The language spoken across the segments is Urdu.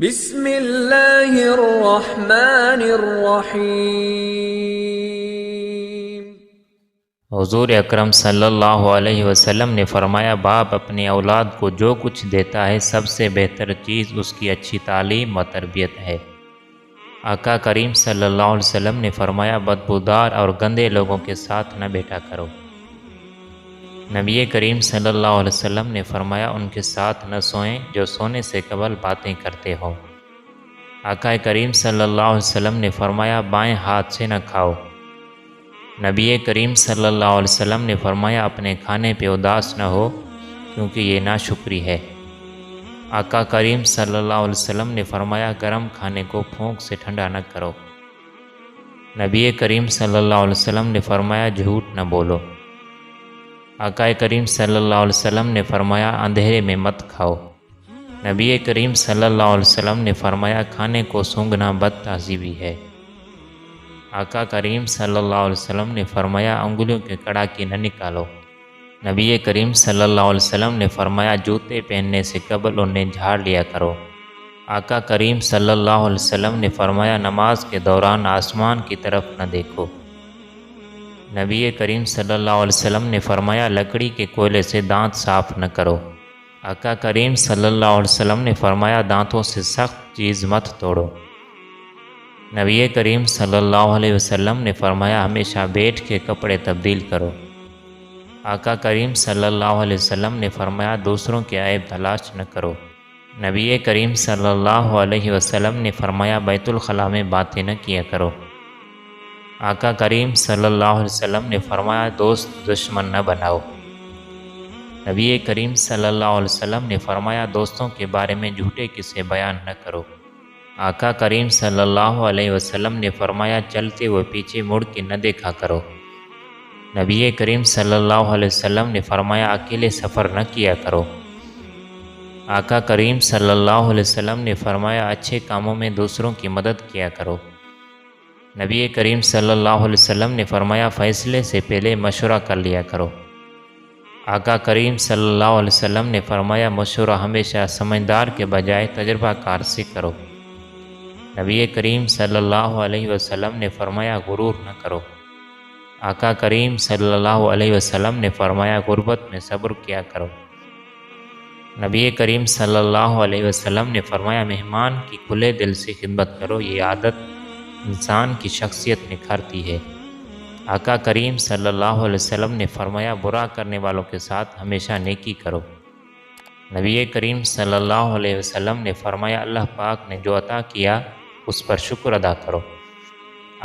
بسم اللہ الرحمن الرحیم۔ حضور اکرم صلی اللہ علیہ وسلم نے فرمایا، باپ اپنی اولاد کو جو کچھ دیتا ہے سب سے بہتر چیز اس کی اچھی تعلیم و تربیت ہے۔ آقا کریم صلی اللہ علیہ وسلم نے فرمایا، بدبودار اور گندے لوگوں کے ساتھ نہ بیٹھا کرو۔ نبی کریم صلی اللہ علیہ وسلم نے فرمایا، ان کے ساتھ نہ سوئیں جو سونے سے قبل باتیں کرتے ہو۔ آقا کریم صلی اللہ علیہ وسلم نے فرمایا، بائیں ہاتھ سے نہ کھاؤ۔ نبی کریم صلی اللہ علیہ وسلم نے فرمایا، اپنے کھانے پہ اداس نہ ہو کیونکہ یہ ناشکری ہے۔ آقا کریم صلی اللہ علیہ وسلم نے فرمایا، گرم کھانے کو پھونک سے ٹھنڈا نہ کرو۔ نبی کریم صلی اللہ علیہ وسلم نے فرمایا، جھوٹ نہ بولو۔ آقا کریم صلی اللہ علیہ وسلم نے فرمایا، اندھیرے میں مت کھاؤ۔ نبی کریم صلی اللہ علیہ وسلم نے فرمایا، کھانے کو سونگھنا بد تہذیبی ہے۔ آقا کریم صلی اللہ علیہ وسلم نے فرمایا، انگلیوں کے کڑاکی نہ نکالو۔ نبی کریم صلی اللہ علیہ وسلم نے فرمایا، جوتے پہننے سے قبل انہیں جھاڑ لیا کرو۔ آقا کریم صلی اللہ علیہ وسلم نے فرمایا، نماز کے دوران آسمان کی طرف نہ دیکھو۔ نبی کریم صلی اللہ علیہ وسلم نے فرمایا، لکڑی کے کوئلے سے دانت صاف نہ کرو۔ آقا کریم صلی اللہ علیہ وسلم نے فرمایا، دانتوں سے سخت چیز مت توڑو۔ نبی کریم صلی اللہ علیہ وسلم نے فرمایا، ہمیشہ بیٹھ کے کپڑے تبدیل کرو۔ آقا کریم صلی اللہ علیہ وسلم نے فرمایا، دوسروں کے عیب تلاش نہ کرو۔ نبی کریم صلی اللہ علیہ وسلم نے فرمایا، بیت الخلاء میں باتیں نہ کیا کرو۔ آقا کریم صلی اللہ علیہ وسلم نے فرمایا، دوست دشمن نہ بناؤ۔ نبی کریم صلی اللہ علیہ وسلم نے فرمایا، دوستوں کے بارے میں جھوٹے قصے بیان نہ کرو۔ آقا کریم صلی اللہ علیہ وسلم نے فرمایا، چلتے ہوئے پیچھے مڑ کے نہ دیکھا کرو۔ نبی کریم صلی اللہ علیہ وسلم نے فرمایا، اکیلے سفر نہ کیا کرو۔ آقا کریم صلی اللہ علیہ وسلم نے فرمایا، اچھے کاموں میں دوسروں کی مدد کیا کرو۔ نبی کریم صلی اللہ علیہ وسلم نے فرمایا، فیصلے سے پہلے مشورہ کر لیا کرو۔ آقا کریم صلی اللہ علیہ وسلم نے فرمایا، مشورہ ہمیشہ سمجھدار کے بجائے تجربہ کار سے کرو۔ نبی کریم صلی اللہ علیہ وسلم نے فرمایا، غرور نہ کرو۔ آقا کریم صلی اللہ علیہ وسلم نے فرمایا، غربت میں صبر کیا کرو۔ نبی کریم صلی اللہ علیہ وسلم نے فرمایا، مہمان کی کھلے دل سے خدمت کرو، یہ عادت انسان کی شخصیت نکھارتی ہے۔ آقا کریم صلی اللہ علیہ وسلم نے فرمایا، برا کرنے والوں کے ساتھ ہمیشہ نیکی کرو۔ نبی کریم صلی اللہ علیہ وسلم نے فرمایا، اللہ پاک نے جو عطا کیا اس پر شکر ادا کرو۔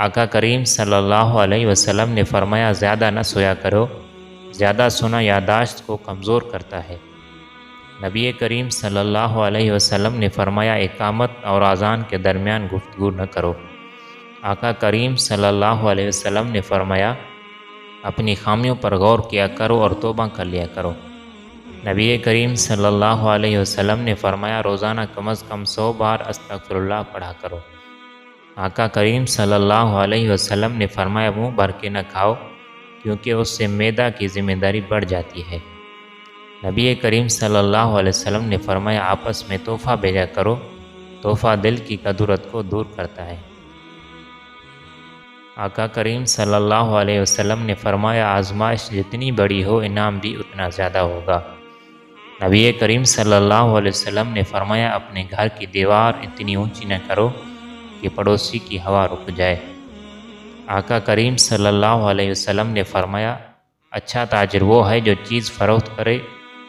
آقا کریم صلی اللہ علیہ وسلم نے فرمایا، زیادہ نہ سویا کرو، زیادہ سونا یادداشت کو کمزور کرتا ہے۔ نبی کریم صلی اللہ علیہ وسلم نے فرمایا، اقامت اور اذان کے درمیان گفتگو نہ کرو۔ آقا کریم صلی اللہ علیہ وسلم نے فرمایا، اپنی خامیوں پر غور کیا کرو اور توبہ کر لیا کرو۔ نبی کریم صلی اللہ علیہ وسلم نے فرمایا، روزانہ کم از کم 100 بار استغفر اللہ پڑھا کرو۔ آقا کریم صلی اللہ علیہ وسلم نے فرمایا، منہ بھر کے نہ کھاؤ کیونکہ اس سے معدہ کی ذمہ داری بڑھ جاتی ہے۔ نبی کریم صلی اللہ علیہ وسلم نے فرمایا، آپس میں تحفہ بھیجا کرو، تحفہ دل کی کدورت کو دور کرتا ہے۔ آقا کریم صلی اللہ علیہ وسلم نے فرمایا، آزمائش جتنی بڑی ہو انعام بھی اتنا زیادہ ہوگا۔ نبی کریم صلی اللہ علیہ وسلم نے فرمایا، اپنے گھر کی دیوار اتنی اونچی نہ کرو کہ پڑوسی کی ہوا رک جائے۔ آقا کریم صلی اللہ علیہ وسلم نے فرمایا، اچھا تاجر وہ ہے جو چیز فروخت کرے،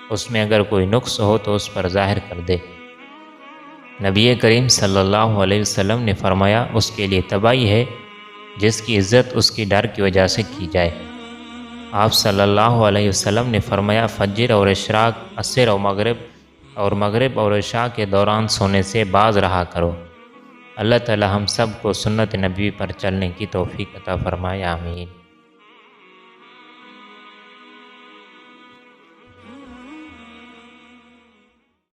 اس میں اگر کوئی نقص ہو تو اس پر ظاہر کر دے۔ نبی کریم صلی اللہ علیہ وسلم نے فرمایا، اس کے لیے تباہی ہے جس کی عزت اس کی ڈر کی وجہ سے کی جائے۔ آپ صلی اللہ علیہ وسلم نے فرمایا، فجر اور اشراق، عصر اور مغرب اور عشاء کے دوران سونے سے باز رہا کرو۔ اللہ تعالی ہم سب کو سنت نبی پر چلنے کی توفیق عطا فرمائے، آمین۔